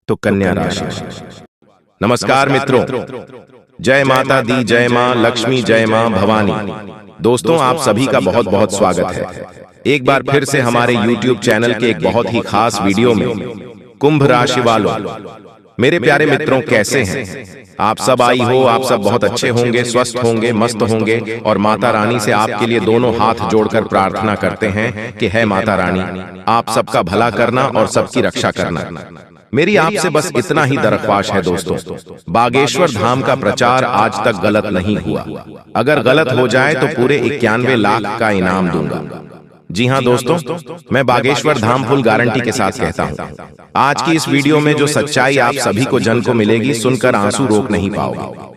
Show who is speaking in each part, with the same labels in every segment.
Speaker 1: तो कन्या राशि। नमस्कार मित्रों, जय माता दी, जय मां लक्ष्मी, जय मां भवानी। दोस्तों, आप सभी का बहुत बहुत स्वागत है एक बार फिर से हमारे YouTube चैनल के एक बहुत ही खास वीडियो में। कुंभ राशि वालों, मेरे प्यारे मित्रों, कैसे हैं आप सब? आई हो आप सब बहुत अच्छे होंगे, स्वस्थ होंगे, मस्त होंगे। और माता रानी से आपके लिए दोनों हाथ जोड़कर प्रार्थना करते हैं कि है माता रानी, आप सबका भला करना और सबकी रक्षा करना। मेरी आपसे बस इतना ही दरख्वास्त है दोस्तों, बागेश्वर धाम का प्रचार आज तक गलत नहीं हुआ। अगर गलत हो जाए तो पूरे 91 लाख का इनाम दूंगा। जी हाँ दोस्तों, मैं बागेश्वर धाम फुल गारंटी के साथ कहता हूँ। आज की इस वीडियो में जो सच्चाई आप सभी को जन को मिलेगी, सुनकर आंसू रोक नहीं पाओगे।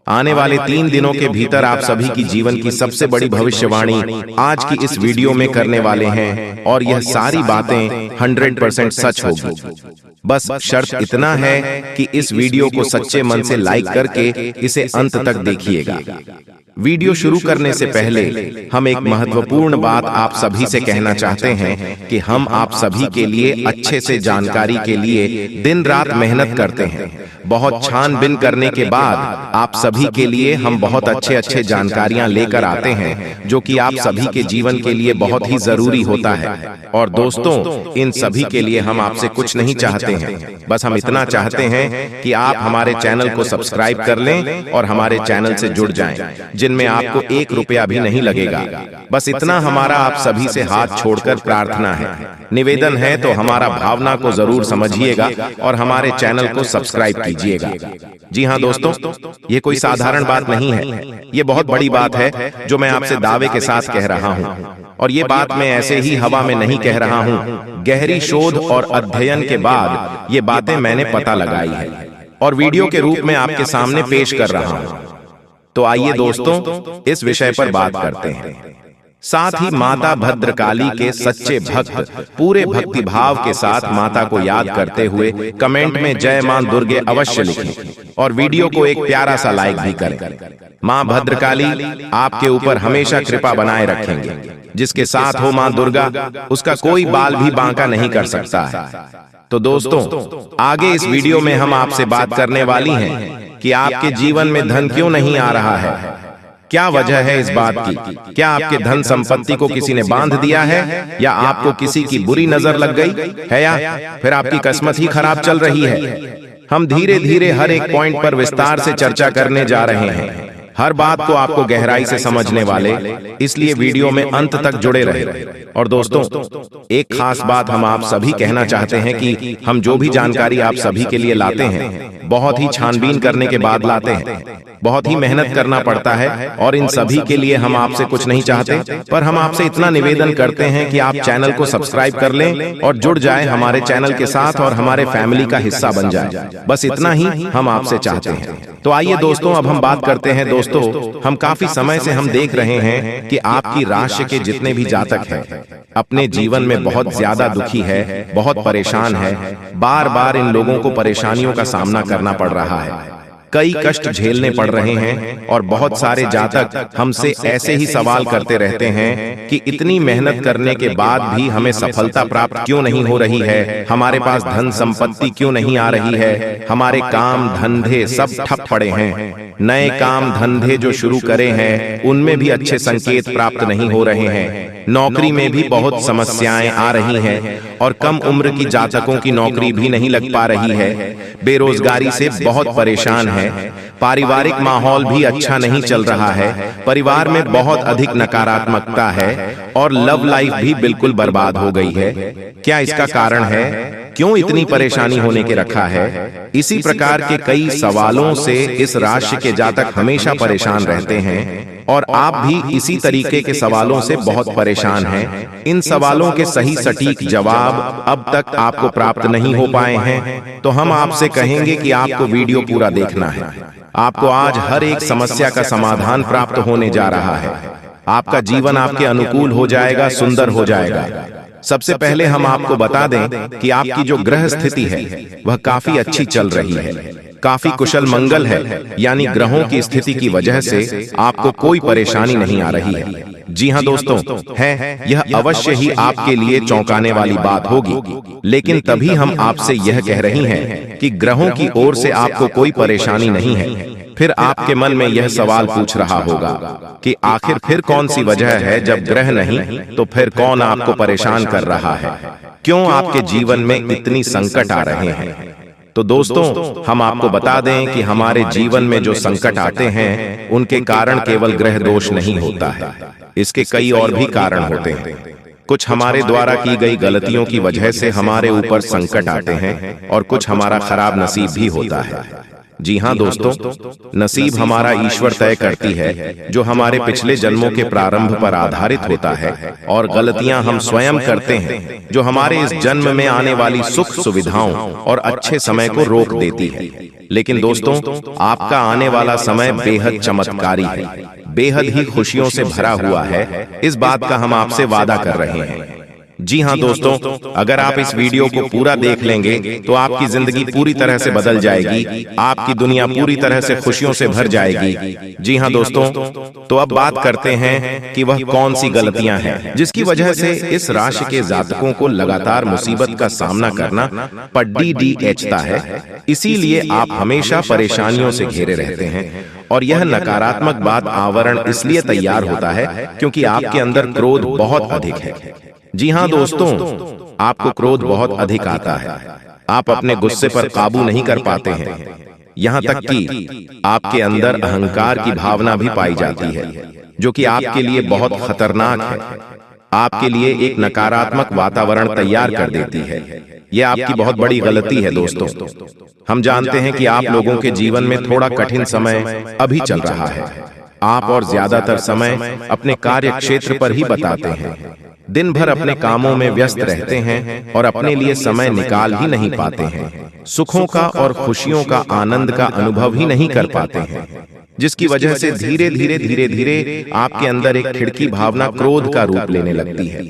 Speaker 1: आने वाले 3 दिनों के भीतर आप सभी की जीवन की सबसे बड़ी भविष्यवाणी आज की इस वीडियो में करने वाले हैं, और यह सारी बातें 100% सच होगी। बस शर्त इतना है कि इस वीडियो को सच्चे मन से लाइक करके इसे अंत तक देखिएगा। वीडियो शुरू करने से पहले हम एक महत्वपूर्ण बात आप सभी से कहना चाहते हैं कि हम आप सभी के लिए अच्छे से जानकारी के लिए दिन रात मेहनत करते हैं। बहुत छानबीन करने के बाद आप सभी के लिए हम बहुत अच्छे जानकारियां लेकर आते हैं, जो कि आप सभी के जीवन के लिए बहुत ही जरूरी होता है। और दोस्तों, इन सभी के लिए हम आपसे कुछ नहीं चाहते हैं, बस हम इतना चाहते हैं कि आप हमारे चैनल को सब्सक्राइब कर लें और हमारे चैनल से जुड़ जाएं, जिनमें आपको 1 रुपया भी नहीं लगेगा। बस इतना हमारा आप सभी से हाथ छोड़कर प्रार्थना है, निवेदन है। तो हमारा भावना को जरूर समझिएगा और हमारे चैनल को सब्सक्राइब कीजिएगा। जी हाँ दोस्तों, ये कोई साधारण बात नहीं है, ये बहुत बड़ी बात है जो मैं आपसे दावे के साथ कह रहा हूँ। और ये बात मैं ऐसे ही हवा में नहीं कह रहा हूँ, गहरी शोध और अध्ययन के बाद ये बातें मैंने पता लगाई है और वीडियो के रूप में आपके सामने पेश कर रहा हूँ। तो आइए दोस्तों, इस विषय पर बात करते हैं। साथ ही माता भद्रकाली के सच्चे भक्त पूरे भक्ति भाव के साथ माता को याद करते हुए कमेंट में जय मां दुर्गे अवश्य लिखें और वीडियो को एक प्यारा सा लाइक भी करें। मां भद्रकाली आपके ऊपर हमेशा कृपा बनाए रखेंगे। जिसके साथ हो मां दुर्गा, उसका कोई बाल भी बांका नहीं कर सकता है। तो दोस्तों, आगे इस वीडियो में हम आपसे बात करने वाली हैं कि आपके जीवन में धन क्यों नहीं आ रहा है। क्या वजह है इस बात की? क्या आपके धन संपत्ति को किसी ने बांध दिया है, या आपको किसी की बुरी नजर लग गई है, या फिर आपकी किस्मत ही खराब चल रही है? हम धीरे धीरे हर एक पॉइंट पर विस्तार से चर्चा करने जा रहे हैं, हर बात को आपको गहराई से समझने वाले, इसलिए वीडियो में अंत तक जुड़े रहे। और दोस्तों, एक खास बात हम आप सभी कहना चाहते हैं कि हम जो भी जानकारी आप सभी के लिए लाते हैं, बहुत ही छानबीन करने के बाद लाते हैं, बहुत ही मेहनत करना पड़ता है। और इन सभी के लिए हम आपसे कुछ नहीं चाहते, पर हम आपसे इतना निवेदन करते हैं कि आप चैनल को सब्सक्राइब कर लें और जुड़ जाएं हमारे चैनल के साथ और हमारे फैमिली का हिस्सा बन जाएं। बस इतना ही हम आपसे चाहते हैं। तो आइए दोस्तों, अब हम बात करते हैं। दोस्तों, हम काफी समय से हम देख रहे हैं कि आपकी राशि के जितने भी जातक हैं, अपने जीवन में बहुत ज्यादा दुखी है, बहुत परेशान है। बार बार इन लोगों को परेशानियों का सामना करना पड़ रहा है, कई कष्ट झेलने पड़ रहे हैं। और बहुत सारे जातक हमसे ऐसे ही सवाल करते रहते हैं कि इतनी मेहनत करने के बाद भी हमें सफलता प्राप्त क्यों नहीं हो रही है, हमारे पास धन संपत्ति क्यों नहीं आ रही है, हमारे काम धंधे सब ठप पड़े हैं, नए काम धंधे जो शुरू करे हैं उनमें भी अच्छे संकेत प्राप्त नहीं हो रहे हैं, नौकरी में भी बहुत समस्याएं आ रही हैं, और कम उम्र की जातकों की नौकरी भी नहीं लग पा रही है, बेरोजगारी से बहुत परेशान है, पारिवारिक माहौल भी अच्छा नहीं चल रहा है, परिवार में बहुत अधिक नकारात्मकता है, और लव लाइफ भी बिल्कुल बर्बाद हो गई है। क्या इसका कारण है? क्यों इतनी परेशानी होने के रखा है? इसी प्रकार के कई सवालों से इस राशि के जातक हमेशा परेशान रहते हैं, और आप भी इसी तरीके के सवालों से बहुत परेशान हैं। इन सवालों के सही सटीक जवाब अब तक आपको प्राप्त नहीं हो पाए हैं, तो हम आपसे कहेंगे कि आपको वीडियो पूरा देखना है। आपको आज हर एक समस्या का समाधान प्राप्त होने जा रहा है। आपका जीवन आपके अनुकूल हो जाएगा, सुंदर हो जाएगा। सबसे पहले हम आपको बता दें कि आपकी जो ग्रह स्थिति है वह काफी अच्छी चल रही है, काफी कुशल मंगल है, यानी ग्रहों की स्थिति की वजह से आपको कोई परेशानी नहीं आ रही है। जी हाँ दोस्तों, है यह अवश्य ही आपके लिए चौंकाने वाली बात होगी, लेकिन तभी हम आपसे यह कह रही हैं कि ग्रहों की ओर से आपको कोई परेशानी नहीं है। फिर आपके मन में यह सवाल पूछ रहा होगा कि आखिर फिर कौन सी वजह है, जब ग्रह नहीं तो फिर कौन आपको परेशान कर रहा है, क्यों आपके जीवन में इतनी संकट आ रहे हैं। तो दोस्तों, हम आपको बता दें कि हमारे जीवन में जो संकट आते हैं उनके कारण केवल ग्रह दोष नहीं होता है, इसके कई और भी कारण होते हैं। कुछ हमारे द्वारा की गई गलतियों की वजह से हमारे ऊपर संकट आते हैं और कुछ हमारा खराब नसीब भी होता है। जी हाँ दोस्तों, नसीब हमारा ईश्वर तय करती है, जो हमारे पिछले जन्मों के प्रारंभ पर आधारित होता है, और गलतियां हम स्वयं करते हैं जो हमारे इस जन्म में आने वाली सुख सुविधाओं और अच्छे समय को रोक देती है। लेकिन दोस्तों, आपका आने वाला समय बेहद चमत्कारी है, बेहद ही खुशियों से भरा हुआ है, इस बात का हम आपसे वादा कर रहे हैं। जी हाँ दोस्तों, अगर आप इस वीडियो को पूरा देख लेंगे तो आपकी जिंदगी पूरी तरह से बदल जाएगी, आपकी दुनिया पूरी तरह से खुशियों से भर जाएगी। जी हाँ दोस्तों, तो अब बात करते हैं कि वह कौन सी गलतियां हैं जिसकी वजह से इस राशि के जातकों को लगातार मुसीबत का सामना करना पड़ता है। इसीलिए आप हमेशा परेशानियों से घिरे रहते हैं, और यह नकारात्मक बात आवरण इसलिए तैयार होता है क्योंकि आपके अंदर क्रोध बहुत अधिक है। जी हाँ दोस्तों, आपको क्रोध बहुत अधिक आता है, आप अपने गुस्से पर काबू नहीं कर पाते हैं, यहाँ तक कि आपके अंदर अहंकार की भावना भी पाई जाती है, जो कि आपके लिए बहुत खतरनाक है, आपके लिए एक नकारात्मक वातावरण तैयार कर देती है। यह आपकी बहुत बड़ी गलती है दोस्तों। हम जानते हैं कि आप लोगों के जीवन में थोड़ा कठिन समय अभी चल रहा है। आप और ज्यादातर समय अपने कार्य क्षेत्र पर ही बताते हैं, दिन भर अपने कामों में व्यस्त रहते हैं और अपने लिए समय निकाल ही नहीं पाते हैं, सुखों का और खुशियों का आनंद का अनुभव ही नहीं कर पाते हैं, जिसकी वजह से धीरे धीरे आपके अंदर एक खिड़की भावना क्रोध का रूप लेने लगती है,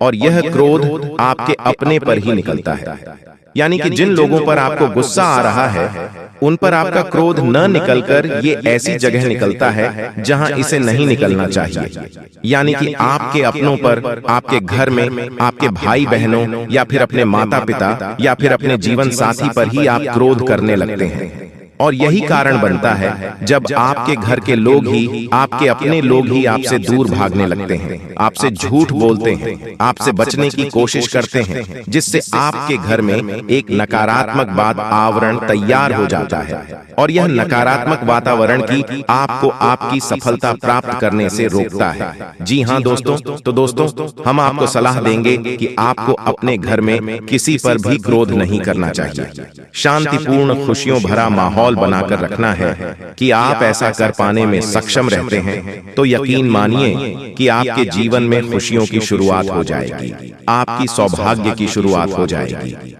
Speaker 1: और यह क्रोध आपके अपने पर ही निकलता है। यानी कि जिन लोगों पर आपको गुस्सा आ रहा है, उन पर आपका क्रोध न निकलकर ये ऐसी जगह निकलता है जहां इसे नहीं निकलना चाहिए। यानी कि आपके अपनों पर, आपके घर में, आपके भाई बहनों या फिर अपने माता पिता या फिर अपने जीवन साथी पर ही आप क्रोध करने लगते हैं। और यही कारण बनता है जब आपके घर के लोग ही, आपके अपने लोग ही आपसे दूर भागने लगते हैं, आपसे झूठ बोलते हैं, आपसे बचने की कोशिश करते हैं, जिससे आपके घर में एक नकारात्मक बात आवरण तैयार हो जाता है, और यह नकारात्मक वातावरण की आपको आपकी सफलता प्राप्त करने से रोकता है। जी हाँ दोस्तों, तो दोस्तों, हम आपको सलाह देंगे कि आपको अपने घर में किसी पर भी क्रोध नहीं करना चाहिए। शांतिपूर्ण खुशियों भरा माहौल बनाकर रखना है कि आप ऐसा कर पाने में सक्षम रहते हैं, तो यकीन मानिए कि आपके जीवन में खुशियों की शुरुआत हो जाएगी, आपकी सौभाग्य की शुरुआत हो जाएगी।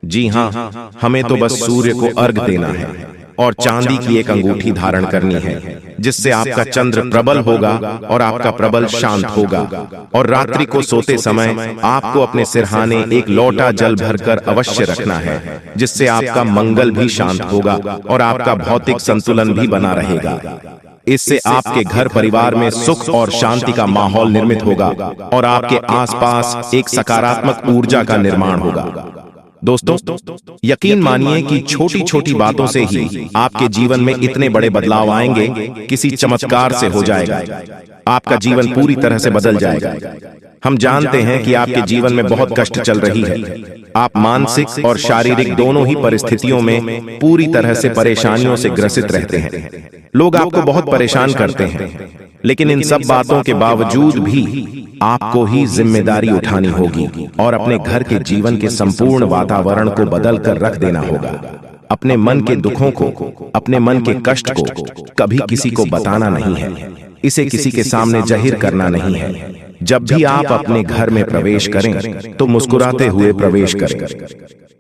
Speaker 1: जी हाँ, हमें तो बस सूर्य को अर्घ देना है और चांदी की एक अंगूठी धारण करनी है, जिससे आपका चंद्र प्रबल होगा और आपका प्रबल शांत होगा, और रात्रि को सोते समय आपको अपने सिरहाने एक लोटा जल भरकर अवश्य रखना है, जिससे आपका मंगल भी शांत होगा और आपका भौतिक संतुलन भी बना रहेगा। इससे आपके घर परिवार में सुख और शांति का माहौल निर्मित होगा और आपके आसपास एक सकारात्मक ऊर्जा का निर्माण होगा। दोस्तों, यकीन मानिए कि छोटी छोटी बातों से ही आपके जीवन में इतने बड़े बदलाव आएंगे, किसी चमत्कार से हो जाएगा, आपका जीवन पूरी तरह से बदल जाएगा। हम जानते हैं कि आपके जीवन में बहुत कष्ट चल रही है, आप मानसिक और शारीरिक दोनों ही परिस्थितियों में पूरी तरह से परेशानियों से ग्रसित रहते हैं। लोग आपको बहुत परेशान करते हैं, लेकिन इन सब बातों के बावजूद भी आपको ही जिम्मेदारी उठानी होगी और अपने घर के जीवन के संपूर्ण वातावरण को बदल कर रख देना होगा। अपने मन के दुखों को, अपने मन के कष्ट को कभी किसी को बताना नहीं है, इसे किसी के सामने जाहिर करना नहीं है। जब भी आप अपने घर में प्रवेश करें तो मुस्कुराते हुए प्रवेश करें,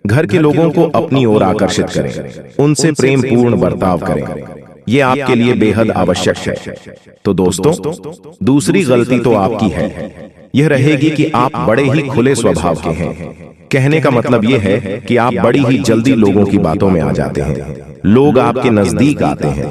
Speaker 1: घर के लोगों को अपनी ओर आकर्षित करें, उनसे प्रेम पूर्ण बर्ताव करें, ये आपके लिए बेहद आवश्यक है। तो दोस्तों, दूसरी गलती तो आपकी है, यह रहेगी कि आप बड़े ही खुले स्वभाव के हैं। कहने का मतलब यह है कि आप बड़ी ही जल्दी लोगों की बातों में आ जाते हैं, लोग आपके नजदीक आते हैं,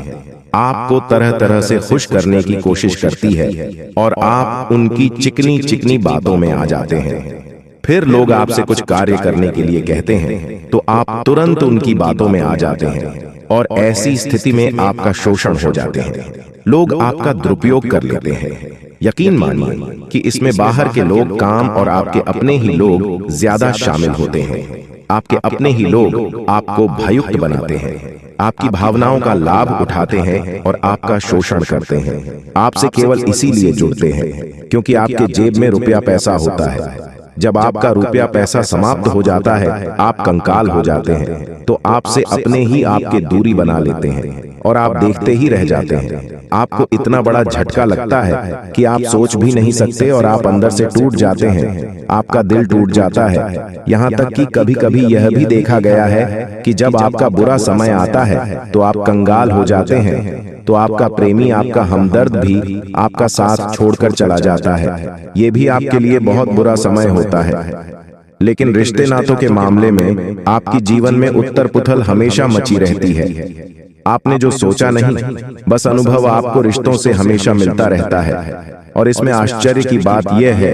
Speaker 1: आपको तरह तरह से खुश करने की कोशिश करती है और आप उनकी चिकनी चिकनी बातों में आ जाते हैं। फिर लोग आपसे कुछ कार्य करने के लिए कहते हैं तो आप तुरंत उनकी बातों में आ जाते हैं और ऐसी स्थिति में आपका शोषण हो जाते हैं। लोग आपका दुरुपयोग कर लेते हैं। यकीन मानिए कि इसमें बाहर के लोग काम और आपके अपने ही लोग ज्यादा शामिल होते हैं। आपके अपने ही लोग आपको भयुक्त बनाते हैं, आपकी भावनाओं का लाभ उठाते हैं और आपका शोषण करते हैं। आपसे केवल इसीलिए जुड़ते हैं क्योंकि आपके जेब में रुपया पैसा होता है। जब आपका रुपया पैसा समाप्त हो जाता है, आप कंकाल हो जाते हैं, तो आपसे अपने ही आपके दूरी बना लेते हैं और आप देखते ही रह जाते हैं। आपको इतना बड़ा झटका लगता है कि आप सोच भी नहीं सकते और आप अंदर से टूट जाते हैं। आपका दिल टूट जाता है। यहाँ तक कि कभी कभी यह भी देखा गया है कि जब आपका बुरा समय आता है तो आप कंगाल हो जाते हैं, तो आपका प्रेमी, आपका हमदर्द भी आपका साथ छोड़कर चला जाता है। ये भी आपके लिए बहुत बुरा समय होता है। लेकिन रिश्ते नातों के मामले में आपकी जीवन में उथल पुथल हमेशा मची रहती है। आपने जो सोचा नहीं, बस अनुभव आपको रिश्तों से हमेशा मिलता रहता है। और इसमें आश्चर्य की बात यह है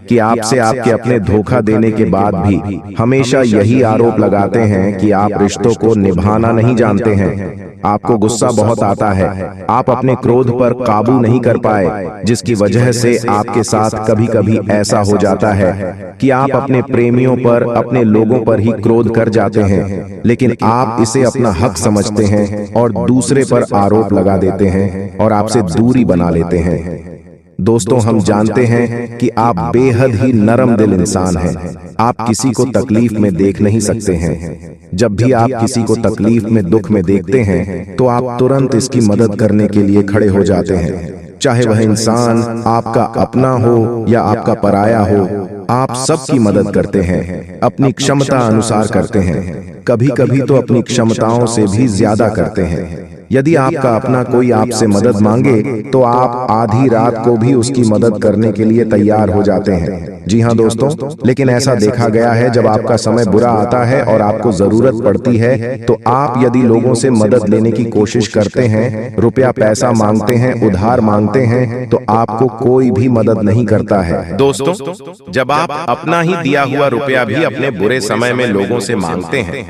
Speaker 1: कि आपसे आपके अपने धोखा देने के बाद भी हमेशा यही आरोप लगाते हैं कि आप रिश्तों को निभाना नहीं जानते हैं। आपको गुस्सा बहुत आता है, आप अपने क्रोध पर काबू नहीं कर पाए, जिसकी वजह से आपके साथ कभी कभी ऐसा हो जाता है कि आप अपने प्रेमियों पर, अपने लोगों पर ही क्रोध कर जाते हैं। लेकिन आप इसे अपना हक समझते हैं और दूसरे पर आरोप लगा देते हैं और आपसे दूरी बना लेते हैं। दोस्तों, हम जानते हैं कि आप बेहद ही नरम दिल इंसान हैं। आप किसी को तकलीफ में देख नहीं सकते हैं। जब भी आप किसी को तकलीफ में, दुख में देखते हैं तो आप तुरंत इसकी मदद करने के लिए खड़े हो जाते हैं। चाहे वह इंसान आपका अपना हो या आपका पराया हो, आप सबकी मदद करते हैं, अपनी क्षमता अनुसार करते हैं। कभी कभी तो अपनी क्षमताओं से भी ज्यादा करते हैं। यदि आपका अपना कोई आपसे मदद मांगे तो आप आधी रात को भी उसकी मदद करने के लिए तैयार हो जाते हैं। जी हाँ दोस्तों, लेकिन ऐसा देखा गया है जब आपका समय बुरा आता है और आपको जरूरत पड़ती है तो आप यदि लोगों से मदद लेने की कोशिश करते हैं, रुपया पैसा मांगते हैं, उधार मांगते हैं, तो आपको कोई भी मदद नहीं करता है।
Speaker 2: दोस्तों, जब आप अपना ही दिया हुआ रुपया भी अपने बुरे समय में लोगों से मांगते हैं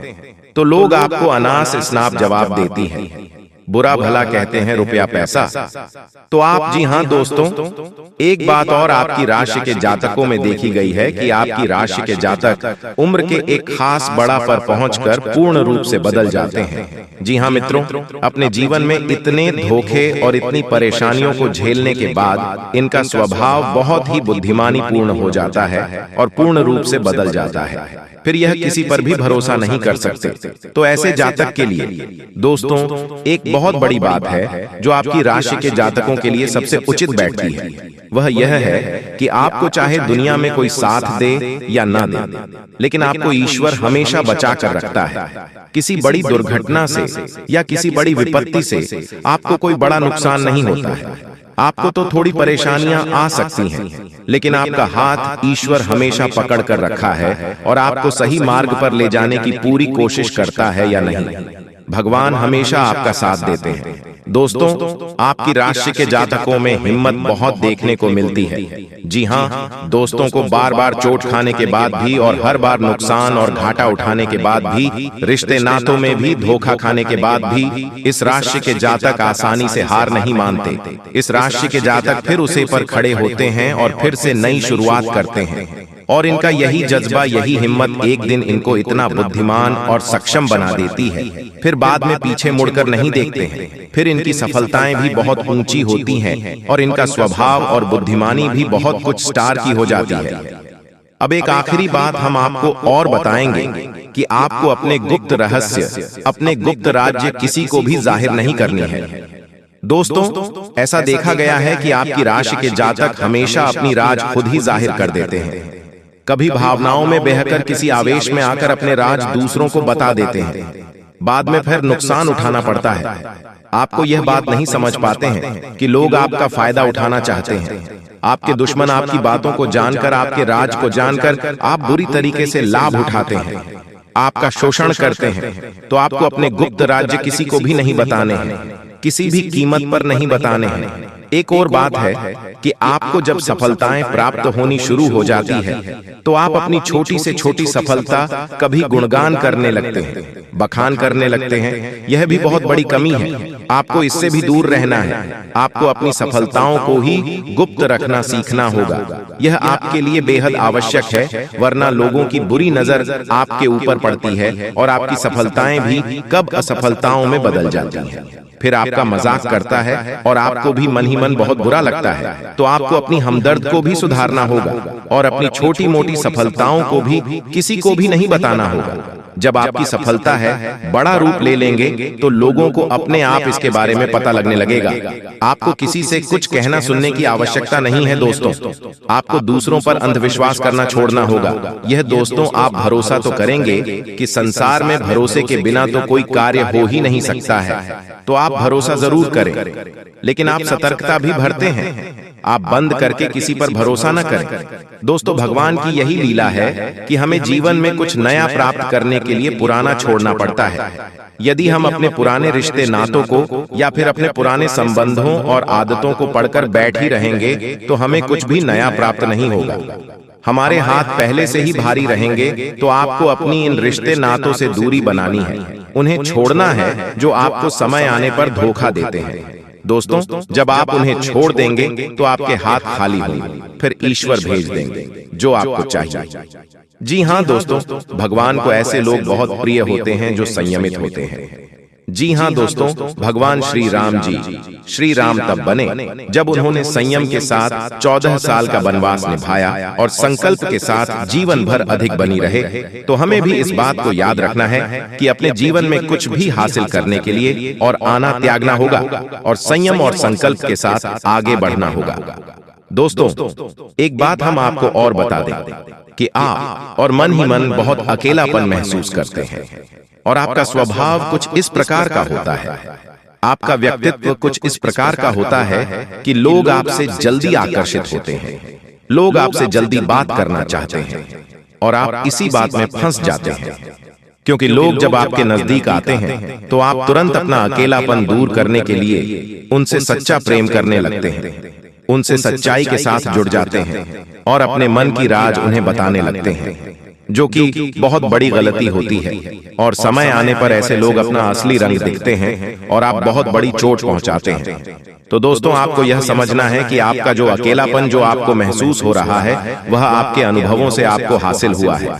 Speaker 2: तो लोग आपको अनास स्नाप जवाब देती हैं, बुरा भला कहते हैं, रुपया पैसा। तो आप, जी हाँ दोस्तों, एक बात और आपकी राशि के जातकों में देखी गई है कि आपकी राशि के जातक उम्र के एक खास बड़ा पर पहुंचकर पूर्ण रूप से बदल जाते हैं। जी हाँ मित्रों, अपने जीवन में इतने धोखे और इतनी परेशानियों को झेलने के बाद इनका स्वभाव बहुत ही बुद्धिमानी पूर्ण हो जाता है और पूर्ण रूप से बदल जाता है। फिर यह किसी पर भी भरोसा नहीं कर सकते। तो ऐसे जातक के लिए दोस्तों एक बहुत बड़ी बात है जो आपकी राशि के जातकों के लिए सबसे उचित बैठती है। वह यह है कि आपको चाहे दुनिया में कोई साथ दे या ना दे, लेकिन आपको ईश्वर हमेशा बचा कर रखता है। किसी बड़ी दुर्घटना से या किसी बड़ी विपत्ति से आपको कोई बड़ा नुकसान नहीं होता है। आपको तो थोड़ी परेशानियां आ सकती हैं, लेकिन आपका हाथ ईश्वर हमेशा पकड़ कर रखा है और आपको सही मार्ग पर ले जाने की पूरी कोशिश करता है या नहीं। भगवान हमेशा आपका साथ देते हैं। दोस्तों, आपकी राशि के जातकों में हिम्मत बहुत देखने को मिलती है। जी हाँ दोस्तों, को बार बार चोट खाने के बाद भी और हर बार नुकसान और घाटा उठाने के बाद भी, रिश्ते नातों में भी धोखा खाने के बाद भी, इस राशि के जातक आसानी से हार नहीं मानते। इस राशि के जातक फिर उसे पर खड़े होते हैं और फिर से नई शुरुआत करते हैं। और इनका यही जज्बा, यही हिम्मत एक दिन इनको इतना बुद्धिमान और सक्षम बना देती है, फिर बाद में पीछे मुड़कर नहीं देखते हैं। फिर इनकी सफलताएं भी बहुत ऊंची होती हैं और इनका स्वभाव और बुद्धिमानी भी बहुत कुछ स्टार की हो जाती है। अब एक आखिरी बात हम आपको और बताएंगे कि आपको अपने गुप्त रहस्य, अपने गुप्त राज्य किसी को भी जाहिर नहीं करनी है। दोस्तों, ऐसा देखा गया है कि आपकी राशि के जातक हमेशा अपनी राज खुद ही जाहिर कर देते हैं। कभी भावनाओं में बहकर किसी आवेश में आकर अपने राज दूसरों को बता देते हैं, बाद में फिर नुकसान उठाना पड़ता है। आपको यह बात नहीं समझ पाते हैं कि लोग आपका फायदा उठाना चाहते हैं। आपके दुश्मन आपकी बातों को जानकर, आपके राज को जानकर आप बुरी तरीके से लाभ उठाते हैं, आपका शोषण करते हैं। तो आपको अपने गुप्त राज्य किसी को भी नहीं बताने हैं। किसी भी कीमत पर नहीं बताने हैं। एक और बात है कि आपको जब सफलताएं प्राप्त होनी शुरू हो जाती है तो आप अपनी छोटी से छोटी सफलता कभी गुणगान करने लगते हैं, बखान करने लगते हैं। यह भी बहुत बड़ी कमी है। आपको इससे भी दूर रहना है। आपको अपनी सफलताओं को ही गुप्त रखना सीखना होगा। यह आपके लिए बेहद आवश्यक है, वरना लोगों की बुरी नजर आपके ऊपर पड़ती है और आपकी सफलताएं भी कब असफलताओं में बदल जाती हैं। फिर आपका मजाक करता है और आपको भी मन ही मन बहुत बुरा लगता है। तो आपको अपनी हमदर्द को भी सुधारना होगा और अपनी छोटी मोटी सफलताओं को भी किसी को भी नहीं बताना होगा। जब आपकी सफलता है बड़ा रूप ले लेंगे तो लोगों को अपने आप इसके बारे में पता लगने लगेगा। आपको किसी से कुछ कहना सुनने की आवश्यकता नहीं है दोस्तों। आपको दूसरों पर अंधविश्वास करना छोड़ना होगा। यह दोस्तों आप भरोसा तो करेंगे कि संसार में भरोसे के बिना तो कोई कार्य हो ही नहीं सकता है, तो आप भरोसा जरूर करें, लेकिन आप सतर्कता भी बरतें हैं। आप बंद करके किसी पर भरोसा न करें। दोस्तों, भगवान की यही लीला है कि हमें जीवन में कुछ नया प्राप्त करने के लिए पुराना छोड़ना पड़ता है। यदि हम अपने पुराने रिश्ते नातों को या फिर अपने पुराने संबंधों और आदतों को पढ़कर बैठ ही रहेंगे तो हमें कुछ भी नया प्राप्त नहीं होगा। हमारे हाथ पहले से ही भारी रहेंगे। तो आपको अपनी इन रिश्ते नातों से दूरी बनानी है, उन्हें छोड़ना है जो आपको समय आने पर धोखा देते हैं। दोस्तों, जब आप उन्हें छोड़ देंगे तो आपके हाथ खाली होंगे, फिर ईश्वर भेज देंगे जो आपको चाहिए। जी हाँ दोस्तों, भगवान को ऐसे लोग बहुत प्रिय होते हैं जो संयमित होते हैं। जी हाँ दोस्तों, भगवान श्री राम जी, श्री राम तब बने जब उन्होंने संयम के साथ 14 साल का वनवास निभाया और संकल्प के साथ जीवन भर अधिक बनी रहे। तो हमें भी इस बात को याद रखना है कि अपने जीवन में कुछ भी हासिल करने के लिए और आना त्यागना होगा और संयम और संकल्प के साथ आगे बढ़ना होगा। दोस्तों, एक बात हम आपको और बता दें कि आप और मन ही मन बहुत अकेलापन महसूस करते हैं और आपका स्वभाव कुछ इस प्रकार का होता है, आपका व्यक्तित्व कुछ इस प्रकार का होता है कि लोग आपसे जल्दी आकर्षित होते हैं, लोग आपसे जल्दी बात करना चाहते हैं और आप इसी बात में फंस जाते हैं। क्योंकि लोग जब आपके नजदीक आते हैं तो आप तुरंत अपना अकेलापन दूर करने के लिए उनसे सच्चा प्रेम करने लगते हैं, उनसे सच्चाई के साथ जुड़ जाते हैं और अपने मन की राज उन्हें बताने लगते हैं, जो कि बहुत बड़ी गलती होती है। और समय आने पर ऐसे लोग अपना असली रंग दिखते हैं और आप बहुत बड़ी चोट पहुंचाते हैं। तो दोस्तों, आपको यह समझना है कि आपका जो अकेलापन जो आपको महसूस हो रहा है वह आपके अनुभवों से आपको हासिल हुआ है।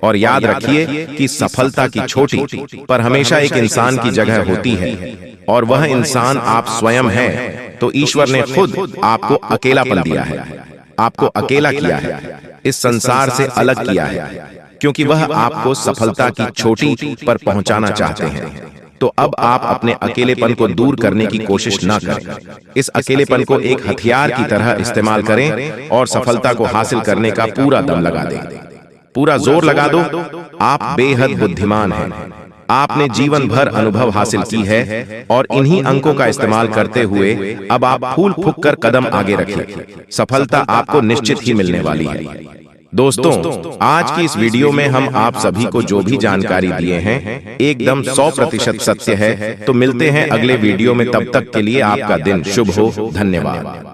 Speaker 2: और याद रखिए कि सफलता की छोटी पर हमेशा एक इंसान की जगह होती है और वह इंसान आप स्वयं हैं। तो ईश्वर ने खुद आपको अकेलापन दिया है, आपको अकेला किया है, इस संसार से अलग किया है, क्योंकि वह आपको सफलता की छोटी पर पहुंचाना चाहते हैं। तो अब आप अपने अकेलेपन को दूर करने की कोशिश ना करें। इस अकेलेपन को एक हथियार की तरह इस्तेमाल करें और सफलता को हासिल करने का पूरा दम लगा दें, पूरा जोर लगा दो। आप बेहद बुद्धिमान हैं, आपने जीवन भर अनुभव हासिल की है और इन्हीं अंकों का इस्तेमाल करते हुए अब आप फूल फूंक कर कदम आगे रखें। सफलता आपको निश्चित ही मिलने वाली है। दोस्तों, आज की इस वीडियो में हम आप सभी को जो भी जानकारी दिए हैं एकदम 100% सत्य है। तो मिलते हैं अगले वीडियो में, तब तक के लिए आपका दिन शुभ हो। धन्यवाद।